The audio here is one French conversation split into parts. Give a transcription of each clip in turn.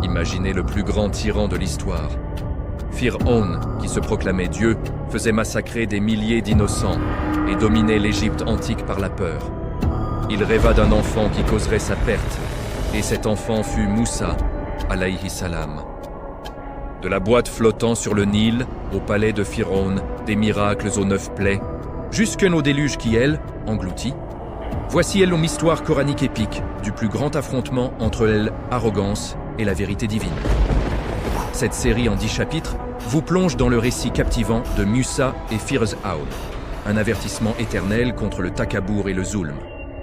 Imaginez le plus grand tyran de l'histoire. Pharaon, qui se proclamait Dieu, faisait massacrer des milliers d'innocents et dominait l'Égypte antique par la peur. Il rêva d'un enfant qui causerait sa perte, et cet enfant fut Moussa, alayhi salam. De la boîte flottant sur le Nil, au palais de Pharaon, des miracles aux 9 plaies, jusqu'à nos déluges qui, elle, engloutit. Voici elle l'histoire coranique épique du plus grand affrontement entre l'arrogance et la vérité divine. Cette série en 10 chapitres vous plonge dans le récit captivant de Moussa et Pharaon, un avertissement éternel contre le takabour et le zulm.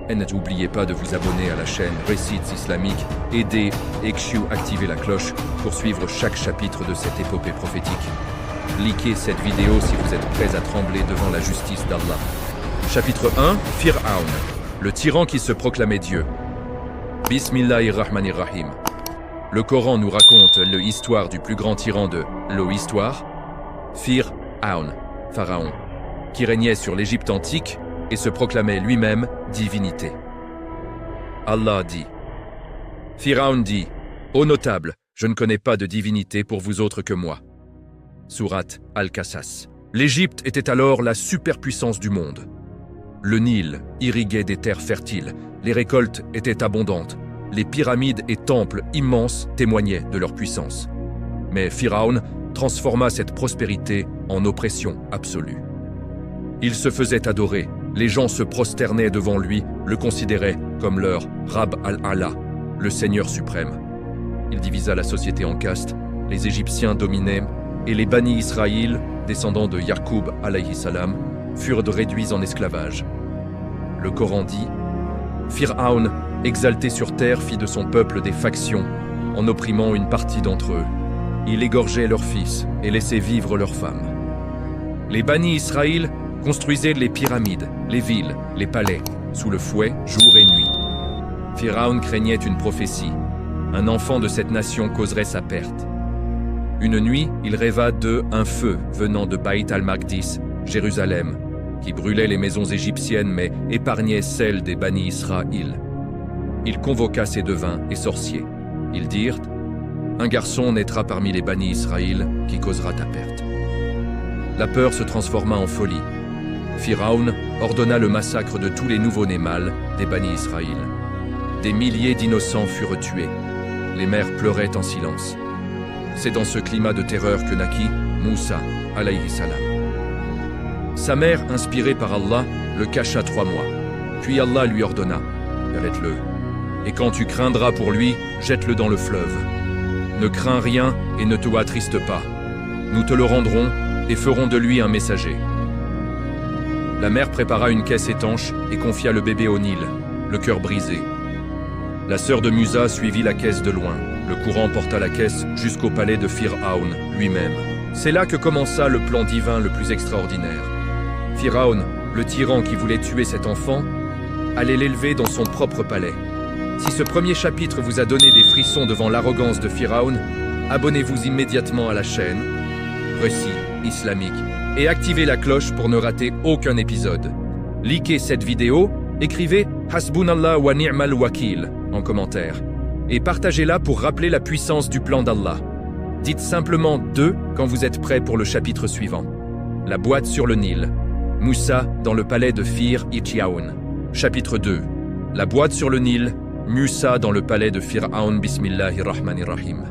Et n'oubliez pas de vous abonner à la chaîne Récits Islamiques, aidez et activez la cloche pour suivre chaque chapitre de cette épopée prophétique. Likez cette vidéo si vous êtes prêts à trembler devant la justice d'Allah. Chapitre 1, Pharaon, le tyran qui se proclamait Dieu. Bismillahirrahmanirrahim. Le Coran nous raconte l'histoire du plus grand tyran de l'histoire, Pharaon, qui régnait sur l'Égypte antique et se proclamait lui-même divinité. Allah dit. Pharaon dit, ô notable, je ne connais pas de divinité pour vous autres que moi. Sourate Al-Qasas. L'Égypte était alors la superpuissance du monde. Le Nil irriguait des terres fertiles, les récoltes étaient abondantes, les pyramides et temples immenses témoignaient de leur puissance. Mais Pharaon transforma cette prospérité en oppression absolue. Il se faisait adorer, les gens se prosternaient devant lui, le considéraient comme leur Rab al-Ala, le Seigneur suprême. Il divisa la société en castes, les Égyptiens dominaient, et les Bani Israël, descendants de Yaqub alayhi salam, furent réduits en esclavage. Le Coran dit, Pharaon, exalté sur terre, fit de son peuple des factions, en opprimant une partie d'entre eux. Il égorgeait leurs fils et laissait vivre leurs femmes. Les Bani Israël construisaient les pyramides, les villes, les palais, sous le fouet, jour et nuit. Pharaon craignait une prophétie. Un enfant de cette nation causerait sa perte. Une nuit, il rêva un feu venant de Baït al-Maqdis, Jérusalem, qui brûlait les maisons égyptiennes mais épargnait celles des Bani Israël. Il convoqua ses devins et sorciers. Ils dirent, un garçon naîtra parmi les Bani Israël qui causera ta perte. La peur se transforma en folie. Pharaon ordonna le massacre de tous les nouveau-nés mâles des Bani Israël. Des milliers d'innocents furent tués. Les mères pleuraient en silence. C'est dans ce climat de terreur que naquit Moussa, alayhi salam. Sa mère, inspirée par Allah, le cacha 3 mois. Puis Allah lui ordonna, arrête-le. Et quand tu craindras pour lui, jette-le dans le fleuve. Ne crains rien et ne te attriste pas. Nous te le rendrons et ferons de lui un messager. La mère prépara une caisse étanche et confia le bébé au Nil, le cœur brisé. La sœur de Moussa suivit la caisse de loin. Le courant porta la caisse jusqu'au palais de Pharaon lui-même. C'est là que commença le plan divin le plus extraordinaire. Pharaon, le tyran qui voulait tuer cet enfant, allait l'élever dans son propre palais. Si ce premier chapitre vous a donné des frissons devant l'arrogance de Pharaon, abonnez-vous immédiatement à la chaîne Récits Islamiques et activez la cloche pour ne rater aucun épisode. Likez cette vidéo, écrivez « Hasbunallah wa ni'mal wakil » en commentaire et partagez-la pour rappeler la puissance du plan d'Allah. Dites simplement 2 quand vous êtes prêts pour le chapitre suivant. La boîte sur le Nil. Moussa dans le palais de Pharaon. Chapitre 2. La boîte sur le Nil. Moussa dans le palais de Pharaon. Bismillahirrahmanirrahim.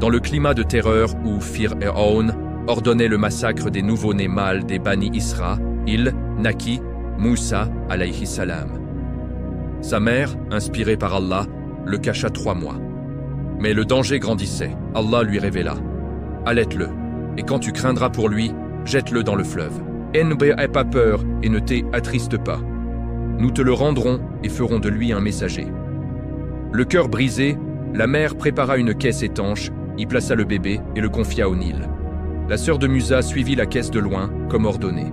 Dans le climat de terreur où Pharaon ordonnait le massacre des nouveau-nés mâles des Bani Israël, il naquit Moussa alayhi salam. Sa mère, inspirée par Allah, le cacha 3 mois. Mais le danger grandissait. Allah lui révéla. Allaite-le, et quand tu craindras pour lui, jette-le dans le fleuve. Et n'aie pas peur et ne t'attriste pas. Nous te le rendrons et ferons de lui un messager. Le cœur brisé, la mère prépara une caisse étanche, y plaça le bébé et le confia au Nil. La sœur de Moussa suivit la caisse de loin, comme ordonné.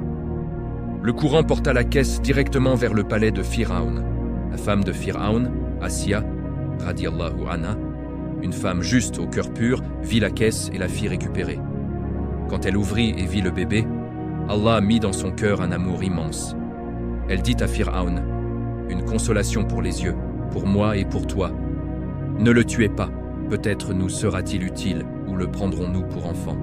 Le courant porta la caisse directement vers le palais de Pharaon. La femme de Pharaon, Assia, radiallahu anha, une femme juste au cœur pur, vit la caisse et la fit récupérer. Quand elle ouvrit et vit le bébé, Allah mit dans son cœur un amour immense. Elle dit à Pharaon, une consolation pour les yeux, pour moi et pour toi. Ne le tuez pas, peut-être nous sera-t-il utile ou le prendrons-nous pour enfant.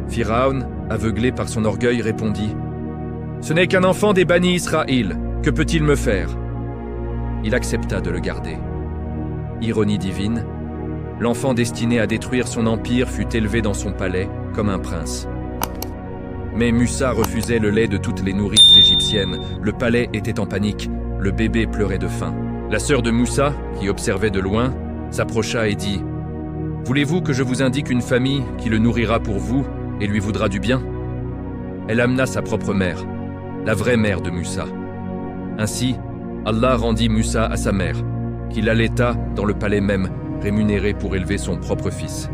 Pharaon, aveuglé par son orgueil, répondit « Ce n'est qu'un enfant des bannis Israël, que peut-il me faire ?» Il accepta de le garder. Ironie divine, l'enfant destiné à détruire son empire fut élevé dans son palais comme un prince. Mais Musa refusait le lait de toutes les nourrices égyptiennes, le palais était en panique, le bébé pleurait de faim. La sœur de Musa, qui observait de loin, s'approcha et dit « Voulez-vous que je vous indique une famille qui le nourrira pour vous et lui voudra du bien ?» Elle amena sa propre mère, la vraie mère de Musa. Ainsi, Allah rendit Musa à sa mère, qui l'allaita dans le palais même, rémunéré pour élever son propre fils.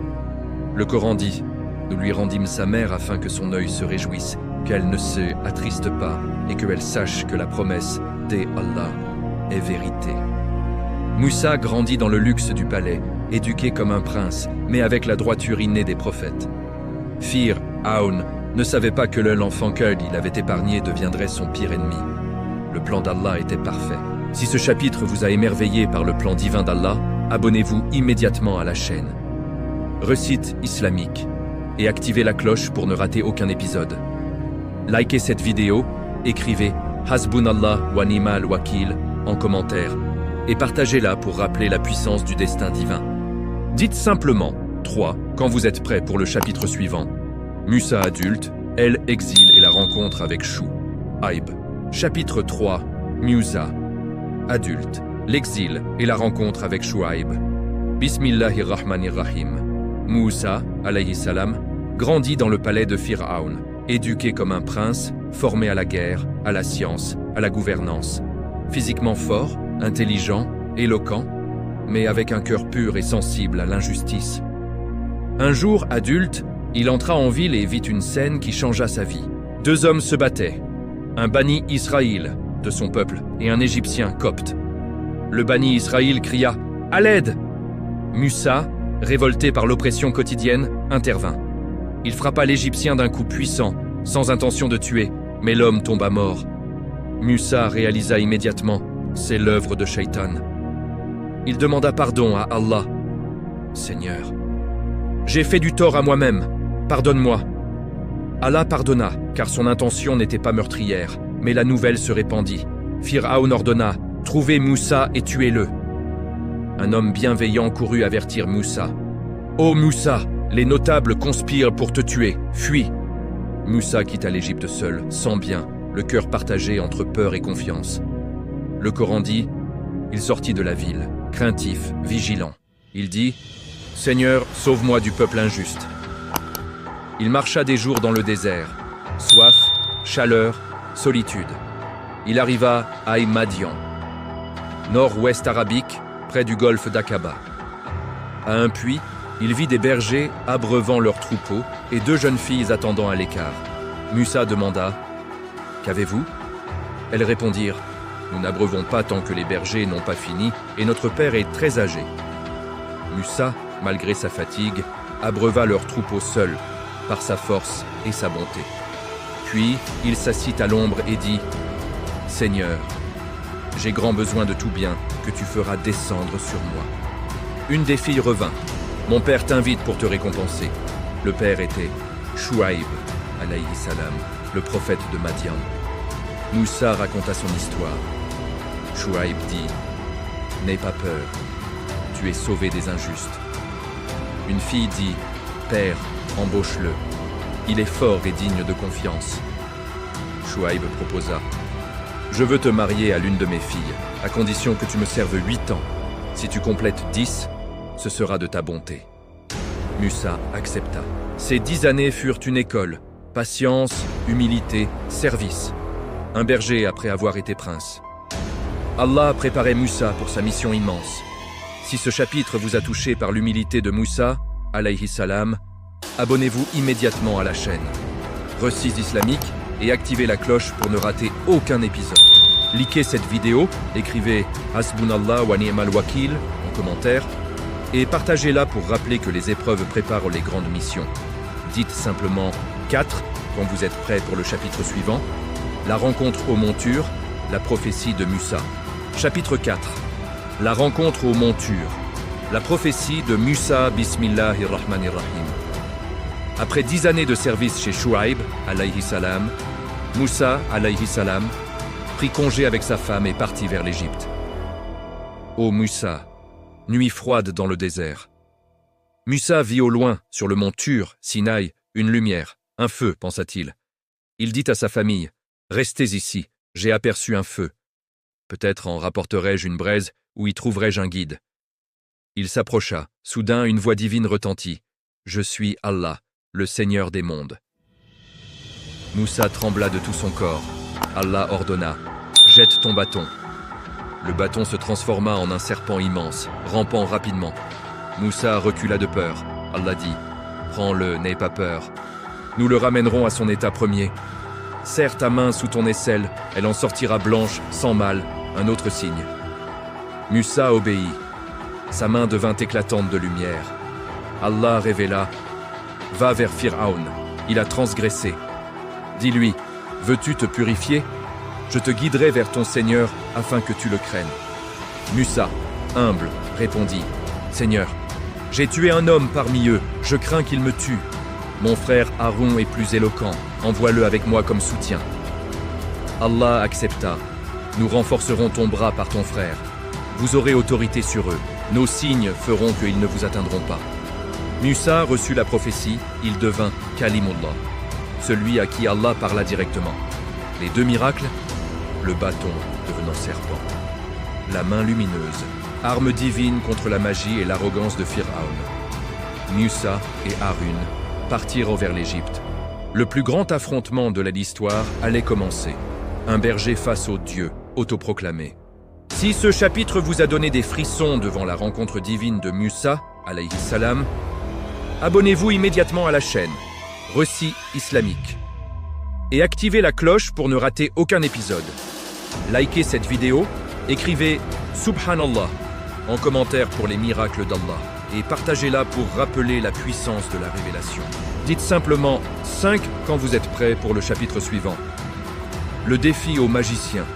Le Coran dit « Nous lui rendîmes sa mère afin que son œil se réjouisse, qu'elle ne se attriste pas et qu'elle sache que la promesse d'E Allah est vérité. » Musa grandit dans le luxe du palais, éduqué comme un prince, mais avec la droiture innée des prophètes. Pharaon ne savait pas que l'enfant qu'il avait épargné deviendrait son pire ennemi. Le plan d'Allah était parfait. Si ce chapitre vous a émerveillé par le plan divin d'Allah, abonnez-vous immédiatement à la chaîne. Recite islamique et activez la cloche pour ne rater aucun épisode. Likez cette vidéo, écrivez Hasbunallah wa ni'mal wakil en commentaire et partagez-la pour rappeler la puissance du destin divin. Dites simplement 3 quand vous êtes prêt pour le chapitre suivant. Musa adulte, El exil et la rencontre avec Chouaïb. Chapitre 3, Musa adulte, l'exil et la rencontre avec Chouaïb. Bismillahirrahmanirrahim. Musa, alayhi salam, grandit dans le palais de Pharaon, éduqué comme un prince, formé à la guerre, à la science, à la gouvernance. Physiquement fort, intelligent, éloquent, mais avec un cœur pur et sensible à l'injustice. Un jour, adulte, il entra en ville et vit une scène qui changea sa vie. 2 hommes se battaient, un banni Israël de son peuple et un Égyptien copte. Le banni Israël cria « À l'aide !» Musa, révolté par l'oppression quotidienne, intervint. Il frappa l'Égyptien d'un coup puissant, sans intention de tuer, mais l'homme tomba mort. Musa réalisa immédiatement, c'est l'œuvre de Shaitan. Il demanda pardon à Allah. « Seigneur, j'ai fait du tort à moi-même, pardonne-moi. » Allah pardonna, car son intention n'était pas meurtrière, mais la nouvelle se répandit. Pharaon ordonna « Trouvez Musa et tuez-le. » Un homme bienveillant courut avertir Musa. « Ô Musa, les notables conspirent pour te tuer, fuis !» Musa quitta l'Égypte seul, sans bien, le cœur partagé entre peur et confiance. Le Coran dit « Il sortit de la ville, craintif, vigilant. Il dit « Seigneur, sauve-moi du peuple injuste. » Il marcha des jours dans le désert, soif, chaleur, solitude. Il arriva à Madian, nord-ouest arabique, près du golfe d'Aqaba. À un puits, il vit des bergers abreuvant leurs troupeaux et 2 jeunes filles attendant à l'écart. Musa demanda « Qu'avez-vous » Elles répondirent « Nous n'abreuvons pas tant que les bergers n'ont pas fini et notre père est très âgé. » Musa, malgré sa fatigue, abreuva leurs troupeaux seul, par sa force et sa bonté. Puis, il s'assit à l'ombre et dit « Seigneur, j'ai grand besoin de tout bien que tu feras descendre sur moi. » Une des filles revint. « Mon père t'invite pour te récompenser. » Le père était Chouaïb, alayhi salam, le prophète de Madian. Musa raconta son histoire. Chouaïb dit « N'aie pas peur, tu es sauvé des injustes. » Une fille dit « Père, embauche-le. Il est fort et digne de confiance. » Chouaïb proposa « Je veux te marier à l'une de mes filles, à condition que tu me serves 8 ans. Si tu complètes 10, ce sera de ta bonté. » Musa accepta. Ces 10 années furent une école. Patience, humilité, service. Un berger après avoir été prince. Allah préparait Musa pour sa mission immense. Si ce chapitre vous a touché par l'humilité de Musa, alayhi salam, abonnez-vous immédiatement à la chaîne. Récits islamiques et activez la cloche pour ne rater aucun épisode. Likez cette vidéo, écrivez Hasbunallah wa ni'mal wakil en commentaire et partagez-la pour rappeler que les épreuves préparent les grandes missions. Dites simplement 4 quand vous êtes prêt pour le chapitre suivant. La rencontre aux montures, la prophétie de Musa. Chapitre 4. La rencontre aux montures. La prophétie de Musa Bismillahirrahmanirrahim. Après 10 années de service chez Shuaib, alayhi salam, Musa, alayhi salam, prit congé avec sa femme et partit vers l'Égypte. Ô Musa, nuit froide dans le désert. Musa vit au loin, sur le mont Tur, Sinaï, une lumière, un feu, pensa-t-il. Il dit à sa famille, « Restez ici, j'ai aperçu un feu. Peut-être en rapporterai-je une braise ou y trouverai-je un guide. » Il s'approcha, soudain une voix divine retentit, « Je suis Allah, le Seigneur des mondes. » Musa trembla de tout son corps. Allah ordonna, « Jette ton bâton. » Le bâton se transforma en un serpent immense, rampant rapidement. Musa recula de peur. Allah dit, « Prends-le, n'aie pas peur. Nous le ramènerons à son état premier. Serre ta main sous ton aisselle, elle en sortira blanche, sans mal, un autre signe. » Musa obéit. Sa main devint éclatante de lumière. Allah révéla, « Va vers Phiraon, il a transgressé. Dis-lui, veux-tu te purifier ? Je te guiderai vers ton Seigneur afin que tu le craignes. » Musa, humble, répondit, « Seigneur, j'ai tué un homme parmi eux, je crains qu'il me tue. Mon frère Haroun est plus éloquent, envoie-le avec moi comme soutien. » Allah accepta. « Nous renforcerons ton bras par ton frère. Vous aurez autorité sur eux. Nos signes feront qu'ils ne vous atteindront pas. » Musa reçut la prophétie, il devint Kalimullah, celui à qui Allah parla directement. Les 2 miracles, le bâton devenant serpent, la main lumineuse, arme divine contre la magie et l'arrogance de Phiraon. Musa et Haroun partirent vers l'Égypte. Le plus grand affrontement de l'histoire allait commencer. Un berger face au Dieu, autoproclamé. Si ce chapitre vous a donné des frissons devant la rencontre divine de Musa, alayhi salam, abonnez-vous immédiatement à la chaîne Récit islamique et activez la cloche pour ne rater aucun épisode. Likez cette vidéo, écrivez « Subhanallah » en commentaire pour les miracles d'Allah et partagez-la pour rappeler la puissance de la révélation. Dites simplement 5 quand vous êtes prêts pour le chapitre suivant. Le défi aux magiciens,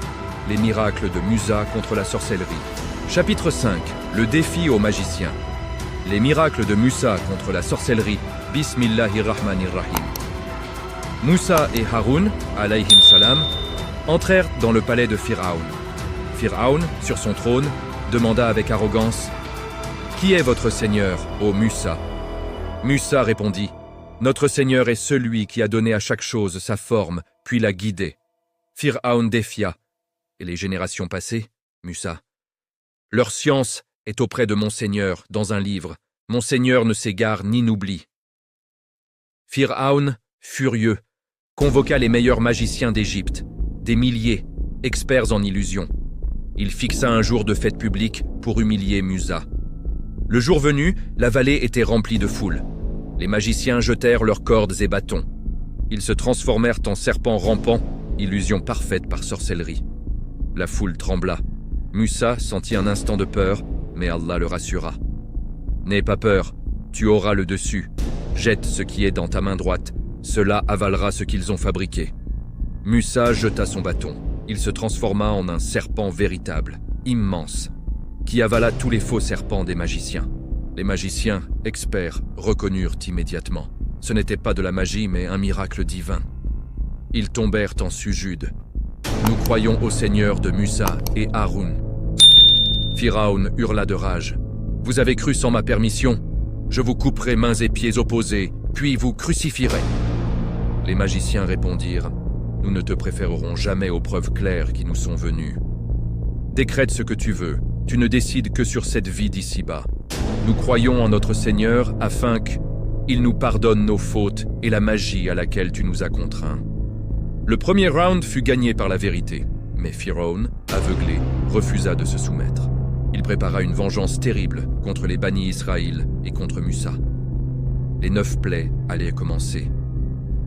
les miracles de Musa contre la sorcellerie. Chapitre 5, le défi aux magiciens. Les miracles de Musa contre la sorcellerie. Bismillahirrahmanirrahim. Musa et Haroun, alayhim salam, entrèrent dans le palais de Phiraon. Phiraon, sur son trône, demanda avec arrogance, « Qui est votre Seigneur, ô Musa ?» Musa répondit, « Notre Seigneur est celui qui a donné à chaque chose sa forme, puis l'a guidée. » Phiraon défia. Et les générations passées, Musa. « Leur science est auprès de mon Seigneur, dans un livre. Mon Seigneur ne s'égare ni n'oublie. » Phiraon, furieux, convoqua les meilleurs magiciens d'Égypte, des milliers, experts en illusions. Il fixa un jour de fête publique pour humilier Musa. Le jour venu, la vallée était remplie de foule. Les magiciens jetèrent leurs cordes et bâtons. Ils se transformèrent en serpents rampants, illusion parfaite par sorcellerie. La foule trembla. Musa sentit un instant de peur, mais Allah le rassura. « N'aie pas peur, tu auras le dessus. Jette ce qui est dans ta main droite, cela avalera ce qu'ils ont fabriqué. » Musa jeta son bâton. Il se transforma en un serpent véritable, immense, qui avala tous les faux serpents des magiciens. Les magiciens, experts, reconnurent immédiatement. Ce n'était pas de la magie, mais un miracle divin. Ils tombèrent en sujude. « Nous croyons au Seigneur de Musa et Haroun. » Phiraon hurla de rage. « Vous avez cru sans ma permission ? Je vous couperai mains et pieds opposés, puis vous crucifierai. » Les magiciens répondirent, « Nous ne te préférerons jamais aux preuves claires qui nous sont venues. Décrète ce que tu veux, tu ne décides que sur cette vie d'ici-bas. Nous croyons en notre Seigneur afin qu'il nous pardonne nos fautes et la magie à laquelle tu nous as contraints. » Le premier round fut gagné par la vérité, mais Phiraon, aveuglé, refusa de se soumettre. Il prépara une vengeance terrible contre les bannis Israël et contre Musa. Les 9 plaies allaient commencer.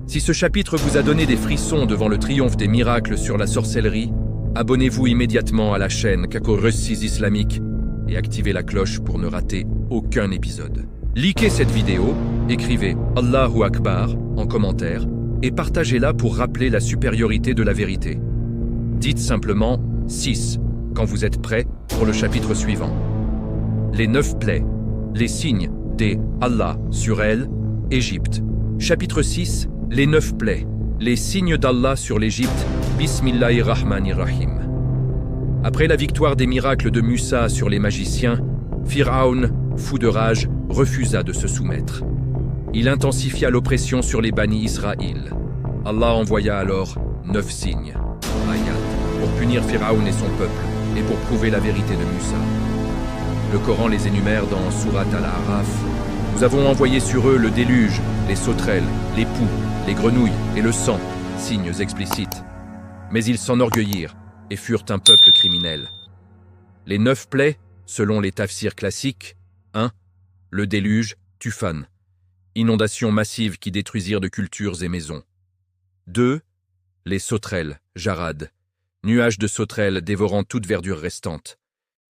Si ce chapitre vous a donné des frissons devant le triomphe des miracles sur la sorcellerie, abonnez-vous immédiatement à la chaîne Kako Récits islamiques et activez la cloche pour ne rater aucun épisode. Likez cette vidéo, écrivez « Allahu Akbar » en commentaire et partagez-la pour rappeler la supériorité de la vérité. Dites simplement « 6 » quand vous êtes prêts pour le chapitre suivant. Les 9 plaies. Les signes des Allah sur elle, Égypte. Chapitre 6. Les 9 plaies. Les signes d'Allah sur l'Égypte. Bismillahirrahmanirrahim. Après la victoire des miracles de Musa sur les magiciens, Pharaon, fou de rage, refusa de se soumettre. Il intensifia l'oppression sur les bannis Israël. Allah envoya alors 9 signes, ayat, pour punir Pharaon et son peuple, et pour prouver la vérité de Musa. Le Coran les énumère dans Surat Al-A'raf. Nous avons envoyé sur eux le déluge, les sauterelles, les poux, les grenouilles et le sang, signes explicites. Mais ils s'enorgueillirent et furent un peuple criminel. Les 9 plaies, selon les tafsirs classiques, 1. Le déluge, Tufan. Inondations massives qui détruisirent de cultures et maisons. 2. Les sauterelles, Jarad. Nuages de sauterelles dévorant toute verdure restante.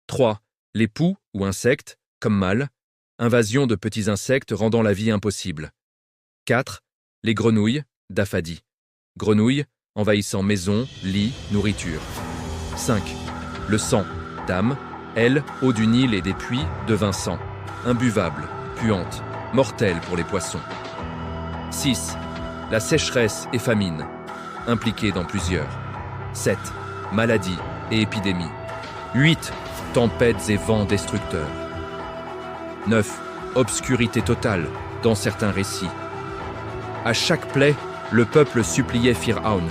3. Les poux ou insectes, comme mâles. Invasion de petits insectes rendant la vie impossible. 4. Les grenouilles, Dafadi. Grenouilles envahissant maisons, lits, nourriture. 5. Le sang, Dam. Elle, eau du Nil et des puits, devint sang. Imbuvable, puante, mortelle pour les poissons. 6. La sécheresse et famine, impliquées dans plusieurs. 7. Maladies et épidémies. 8. Tempêtes et vents destructeurs. 9. Obscurité totale, dans certains récits. À chaque plaie, le peuple suppliait Pharaon.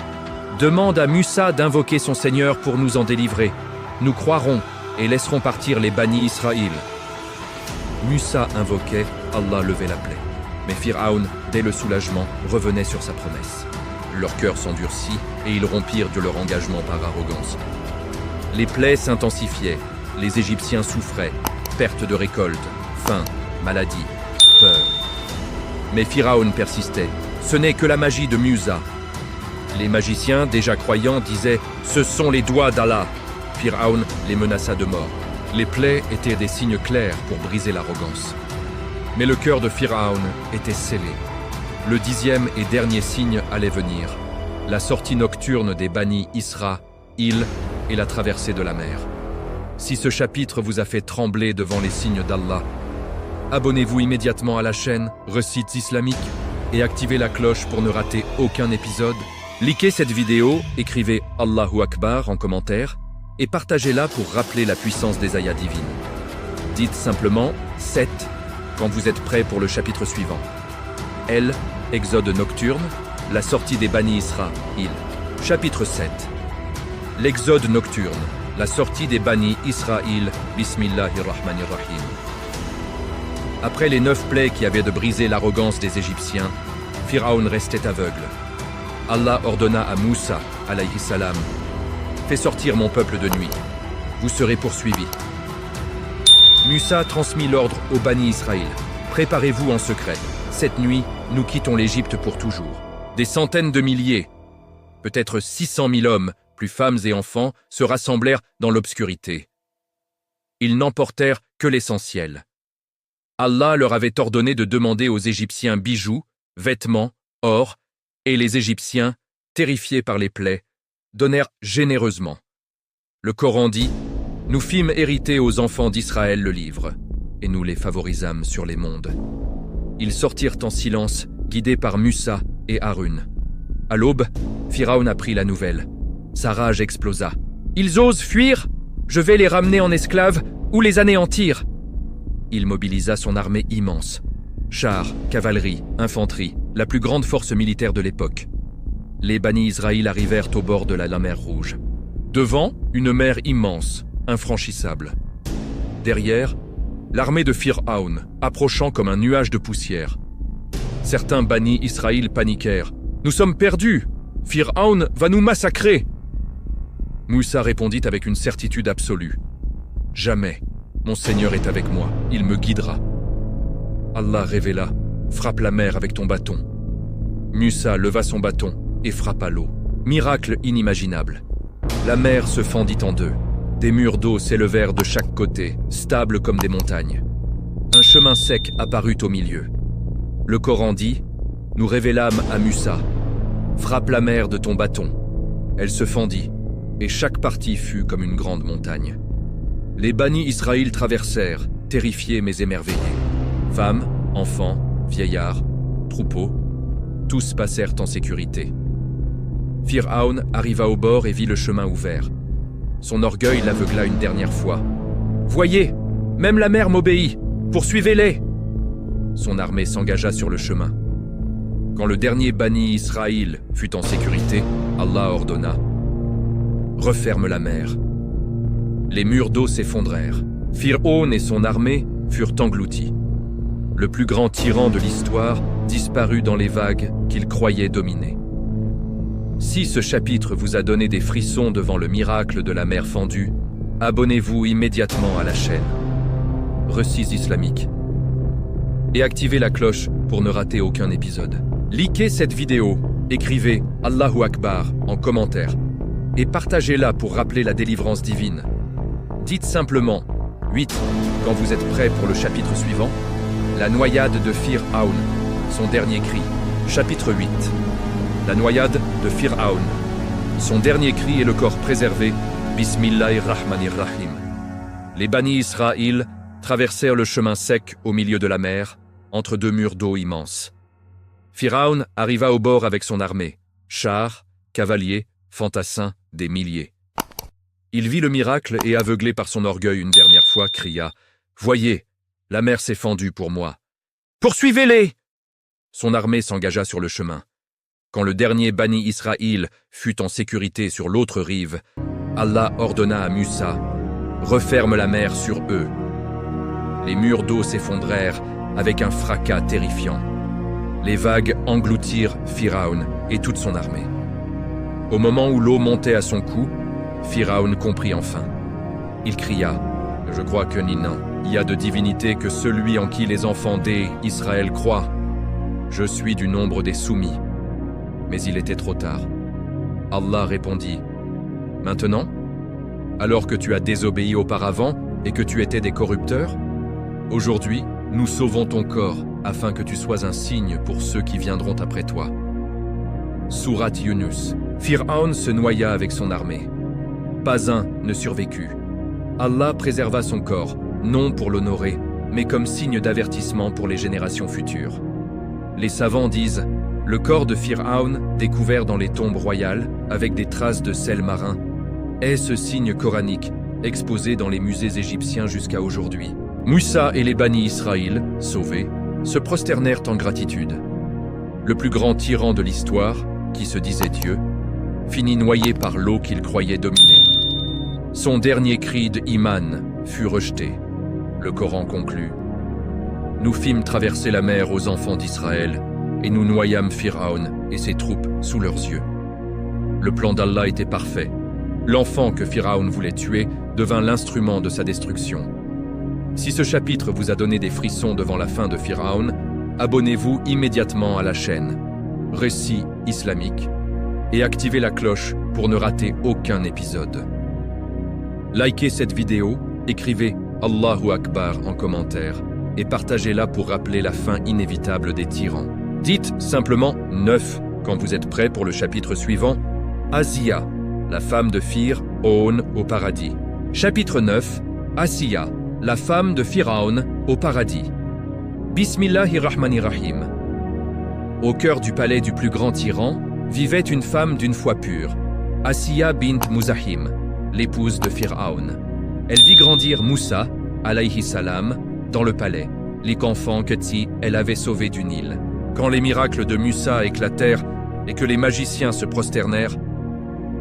Demande à Musa d'invoquer son Seigneur pour nous en délivrer. Nous croirons et laisserons partir les bannis Israël. Musa invoquait, Allah levait la plaie. Mais Pharaon, dès le soulagement, revenait sur sa promesse. Leur cœur s'endurcit et ils rompirent de leur engagement par arrogance. Les plaies s'intensifiaient, les Égyptiens souffraient, perte de récolte, faim, maladie, peur. Mais Pharaon persistait, ce n'est que la magie de Musa. Les magiciens, déjà croyants, disaient « Ce sont les doigts d'Allah ». Pharaon les menaça de mort. Les plaies étaient des signes clairs pour briser l'arrogance. Mais le cœur de Pharaon était scellé. Le 10e et dernier signe allait venir. La sortie nocturne des bannis Israël et la traversée de la mer. Si ce chapitre vous a fait trembler devant les signes d'Allah, abonnez-vous immédiatement à la chaîne Recites Islamiques et activez la cloche pour ne rater aucun épisode. Likez cette vidéo, écrivez Allahu Akbar en commentaire et partagez-la pour rappeler la puissance des ayats divines. Dites simplement 7 quand vous êtes prêts pour le chapitre suivant. L. Exode nocturne, la sortie des bannis Israël. Chapitre 7. L'exode nocturne, la sortie des bannis Israël. Bismillahirrahmanirrahim. Après les 9 plaies qui avaient de briser l'arrogance des Égyptiens, Pharaon restait aveugle. Allah ordonna à Musa, alayhi salam, « Fais sortir mon peuple de nuit. Vous serez poursuivis. » Musa transmit l'ordre aux bannis Israël. « Préparez-vous en secret. Cette nuit, nous quittons l'Égypte pour toujours. » Des centaines de milliers, peut-être 600 000 hommes, plus femmes et enfants, se rassemblèrent dans l'obscurité. Ils n'emportèrent que l'essentiel. Allah leur avait ordonné de demander aux Égyptiens bijoux, vêtements, or, et les Égyptiens, terrifiés par les plaies, donnèrent généreusement. Le Coran dit « Nous fîmes hériter aux enfants d'Israël le livre, et nous les favorisâmes sur les mondes. » Ils sortirent en silence, guidés par Musa et Harun. À l'aube, Pharaon apprit la nouvelle. Sa rage explosa. « Ils osent fuir? Je vais les ramener en esclaves ou les anéantir !» Il mobilisa son armée immense. Chars, cavalerie, infanterie, la plus grande force militaire de l'époque. Les bannis Israël arrivèrent au bord de la mer Rouge. Devant, une mer immense, infranchissable. Derrière, l'armée de Pharaon, approchant comme un nuage de poussière. Certains bannis Israël paniquèrent. « Nous sommes perdus! Pharaon va nous massacrer !» Musa répondit avec une certitude absolue. « Jamais. Mon Seigneur est avec moi, il me guidera. » Allah révéla, « Frappe la mer avec ton bâton. » Musa leva son bâton et frappa l'eau. Miracle inimaginable. La mer se fendit en deux. Des murs d'eau s'élevèrent de chaque côté, stables comme des montagnes. Un chemin sec apparut au milieu. Le Coran dit, « Nous révélâmes à Musa, frappe la mer de ton bâton. » Elle se fendit, et chaque partie fut comme une grande montagne. Les bannis Israël traversèrent, terrifiés mais émerveillés. Femmes, enfants, vieillards, troupeaux, tous passèrent en sécurité. Phiraon arriva au bord et vit le chemin ouvert. Son orgueil l'aveugla une dernière fois. « Voyez, même la mer m'obéit, poursuivez-les !» Son armée s'engagea sur le chemin. Quand le dernier Bani Israël fut en sécurité, Allah ordonna « Referme la mer !» Les murs d'eau s'effondrèrent. Phiraon et son armée furent engloutis. Le plus grand tyran de l'histoire disparut dans les vagues qu'il croyait dominer. Si ce chapitre vous a donné des frissons devant le miracle de la mer fendue, abonnez-vous immédiatement à la chaîne Récits islamiques et activez la cloche pour ne rater aucun épisode. Likez cette vidéo, écrivez « Allahu Akbar » en commentaire et partagez-la pour rappeler la délivrance divine. Dites simplement « 8 » quand vous êtes prêt pour le chapitre suivant. La noyade de Phiraon, son dernier cri. Chapitre 8. La noyade de Phiraon. Son dernier cri et le corps préservé. Bismillahirrahmanirrahim. Les Bani Israël traversèrent le chemin sec au milieu de la mer, entre deux murs d'eau immenses. Phiraon arriva au bord avec son armée, chars, cavaliers, fantassins, des milliers. Il vit le miracle et, aveuglé par son orgueil une dernière fois, cria « Voyez, la mer s'est fendue pour moi. Poursuivez-les !» Son armée s'engagea sur le chemin. Quand le dernier Bani Israël fut en sécurité sur l'autre rive, Allah ordonna à Musa « Referme la mer sur eux !» Les murs d'eau s'effondrèrent avec un fracas terrifiant. Les vagues engloutirent Phiraon et toute son armée. Au moment où l'eau montait à son cou, Phiraon comprit enfin. Il cria « Je crois que il y a de divinité que celui en qui les enfants d'Israël croient. Je suis du nombre des soumis. » Mais il était trop tard. Allah répondit « Maintenant, alors que tu as désobéi auparavant et que tu étais des corrupteurs, aujourd'hui, nous sauvons ton corps afin que tu sois un signe pour ceux qui viendront après toi. » Sourate Yunus. Phiraon se noya avec son armée. Pas un ne survécut. Allah préserva son corps, non pour l'honorer, mais comme signe d'avertissement pour les générations futures. Les savants disent « Le corps de Phiraon, découvert dans les tombes royales, avec des traces de sel marin, est ce signe coranique, exposé dans les musées égyptiens jusqu'à aujourd'hui. » Musa et les Bani Israël, sauvés, se prosternèrent en gratitude. Le plus grand tyran de l'histoire, qui se disait Dieu, finit noyé par l'eau qu'il croyait dominer. Son dernier cri de Iman fut rejeté. Le Coran conclut « Nous fîmes traverser la mer aux enfants d'Israël, et nous noyâmes Phiraon et ses troupes sous leurs yeux. » Le plan d'Allah était parfait. L'enfant que Phiraon voulait tuer devint l'instrument de sa destruction. Si ce chapitre vous a donné des frissons devant la fin de Phiraon, abonnez-vous immédiatement à la chaîne Récits islamiques et activez la cloche pour ne rater aucun épisode. Likez cette vidéo, écrivez Allahu Akbar en commentaire et partagez-la pour rappeler la fin inévitable des tyrans. Dites simplement 9 quand vous êtes prêt pour le chapitre suivant. Asiya, la femme de Phiraon au paradis. Chapitre 9. Asiya, la femme de Phiraon au paradis. Bismillahirrahmanirrahim. Au cœur du palais du plus grand tyran vivait une femme d'une foi pure, Asiya bint Muzahim, l'épouse de Phiraon. Elle vit grandir Moussa, alayhi salam, dans le palais, l'enfant que elle avait sauvé du Nil. Quand les miracles de Moussa éclatèrent et que les magiciens se prosternèrent,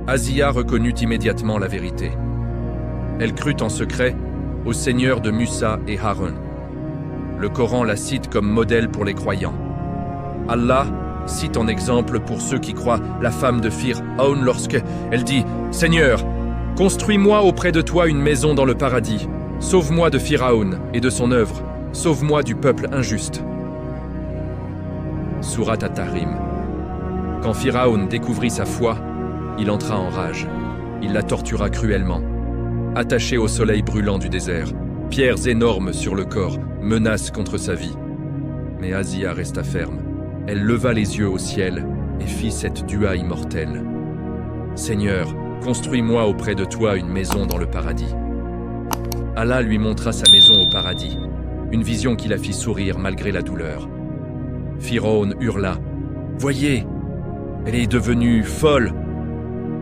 Asiya reconnut immédiatement la vérité. Elle crut en secret au Seigneur de Moussa et Haroun. Le Coran la cite comme modèle pour les croyants. Allah cite en exemple pour ceux qui croient la femme de Phiraon lorsque elle dit « Seigneur, construis-moi auprès de toi une maison dans le paradis. Sauve-moi de Phiraon et de son œuvre. Sauve-moi du peuple injuste. » Sourate At-Tahrim. Quand Phiraon découvrit sa foi, il entra en rage. Il la tortura cruellement. Attachée au soleil brûlant du désert, pierres énormes sur le corps menacent contre sa vie. Mais Asiya resta ferme. Elle leva les yeux au ciel et fit cette dua immortelle. « Seigneur, construis-moi auprès de toi une maison dans le paradis. » Allah lui montra sa maison au paradis. une vision qui la fit sourire malgré la douleur. Pharaon hurla « Voyez, elle est devenue folle !»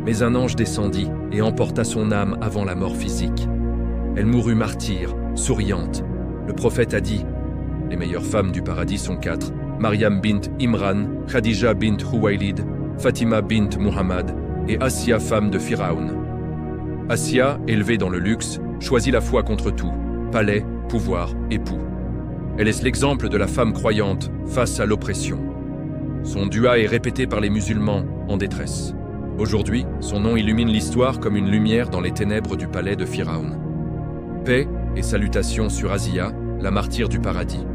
Mais un ange descendit et emporta son âme avant la mort physique. Elle mourut martyre, souriante. Le prophète a dit « Les meilleures femmes du paradis sont 4, Maryam bint Imran, Khadija bint Huwaylid, Fatima bint Muhammad et Assia, femme de Pharaon. » Assia, élevée dans le luxe, choisit la foi contre tout, palais, pouvoir, époux. Elle est l'exemple de la femme croyante face à l'oppression. Son dua est répété par les musulmans en détresse. Aujourd'hui, son nom illumine l'histoire comme une lumière dans les ténèbres du palais de Pharaon. Paix et salutations sur Assia, la martyre du paradis.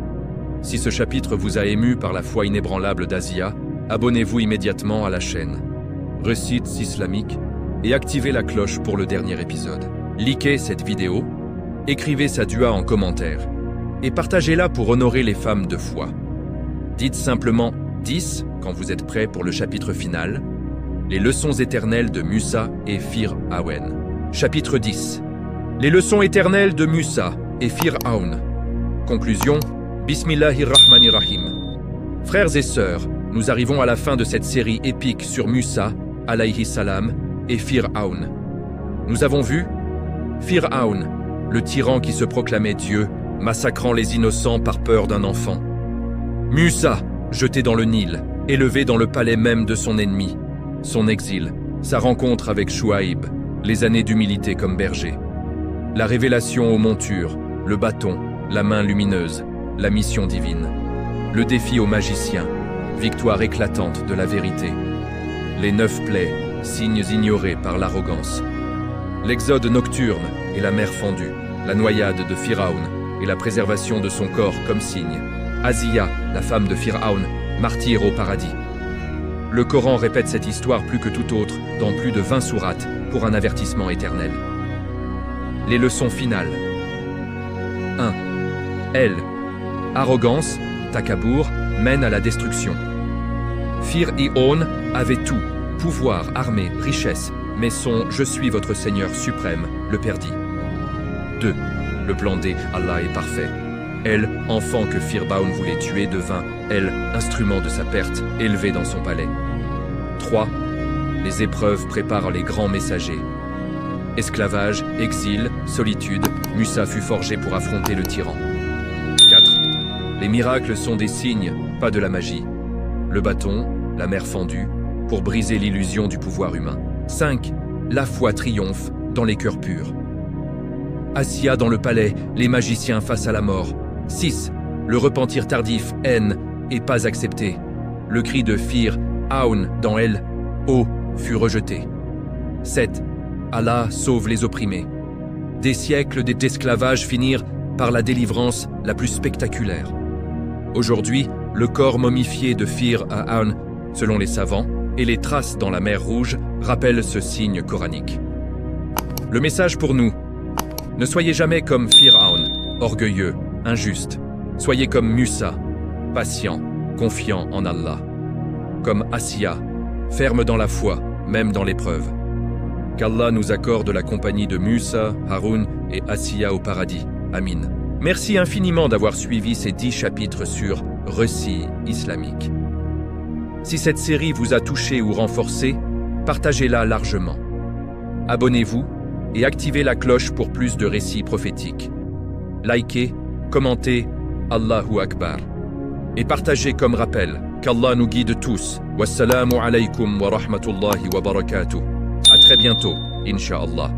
Si ce chapitre vous a ému par la foi inébranlable d'Assia, abonnez-vous immédiatement à la chaîne Récits islamiques et activez la cloche pour le dernier épisode. Likez cette vidéo, écrivez sa dua en commentaire et partagez-la pour honorer les femmes de foi. Dites simplement 10 quand vous êtes prêts pour le chapitre final, les leçons éternelles de Musa et Pharaon. Chapitre 10. Les leçons éternelles de Musa et Pharaon. Conclusion, Bismillahirrahmanirrahim. Frères et sœurs, nous arrivons à la fin de cette série épique sur Musa, alayhi salam, et Pharaon. Nous avons vu Pharaon, le tyran qui se proclamait Dieu, massacrant les innocents par peur d'un enfant. Musa, jeté dans le Nil, élevé dans le palais même de son ennemi. Son exil, sa rencontre avec Chouaïb, les années d'humilité comme berger. La révélation aux montures, le bâton, la main lumineuse, la mission divine. Le défi aux magiciens, victoire éclatante de la vérité. Les 9 plaies, signes ignorés par l'arrogance. L'exode nocturne et la mer fendue, la noyade de Pharaon et la préservation de son corps comme signe. Assia, la femme de Pharaon, martyre au paradis. Le Coran répète cette histoire plus que toute autre dans plus de 20 sourates pour un avertissement éternel. Les leçons finales. 1. Elle. Arrogance, takabour, mène à la destruction. Pharaon avait tout, pouvoir, armée, richesse, mais son « Je suis votre Seigneur suprême » le perdit. 2. Le plan D, Allah est parfait. Elle, enfant que Pharaon voulait tuer, devint, elle, instrument de sa perte, élevée dans son palais. 3. Les épreuves préparent les grands messagers. Esclavage, exil, solitude, Musa fut forgé pour affronter le tyran. 4. Les miracles sont des signes, pas de la magie. Le bâton, la mer fendue, pour briser l'illusion du pouvoir humain. 5. La foi triomphe dans les cœurs purs. Assia dans le palais, les magiciens face à la mort. 6. Le repentir tardif, haine, et pas accepté. Le cri de Pharaon dans elle, oh, fut rejeté. 7. Allah sauve les opprimés. Des siècles d'esclavage finirent par la délivrance la plus spectaculaire. Aujourd'hui, le corps momifié de Pharaon, selon les savants, et les traces dans la mer Rouge rappellent ce signe coranique. Le message pour nous: ne soyez jamais comme Pharaon, orgueilleux, injuste. Soyez comme Musa, patient, confiant en Allah. Comme Assia, ferme dans la foi, même dans l'épreuve. Qu'Allah nous accorde la compagnie de Musa, Haroun et Assia au paradis. Amin. Merci infiniment d'avoir suivi ces 10 chapitres sur Récits islamiques. Si cette série vous a touché ou renforcé, partagez-la largement. Abonnez-vous et activez la cloche pour plus de récits prophétiques. Likez, commentez, Allahu Akbar. Et partagez comme rappel, qu'Allah nous guide tous. Wassalamu alaykum wa rahmatullahi wa barakatuh. À très bientôt, Inch'Allah.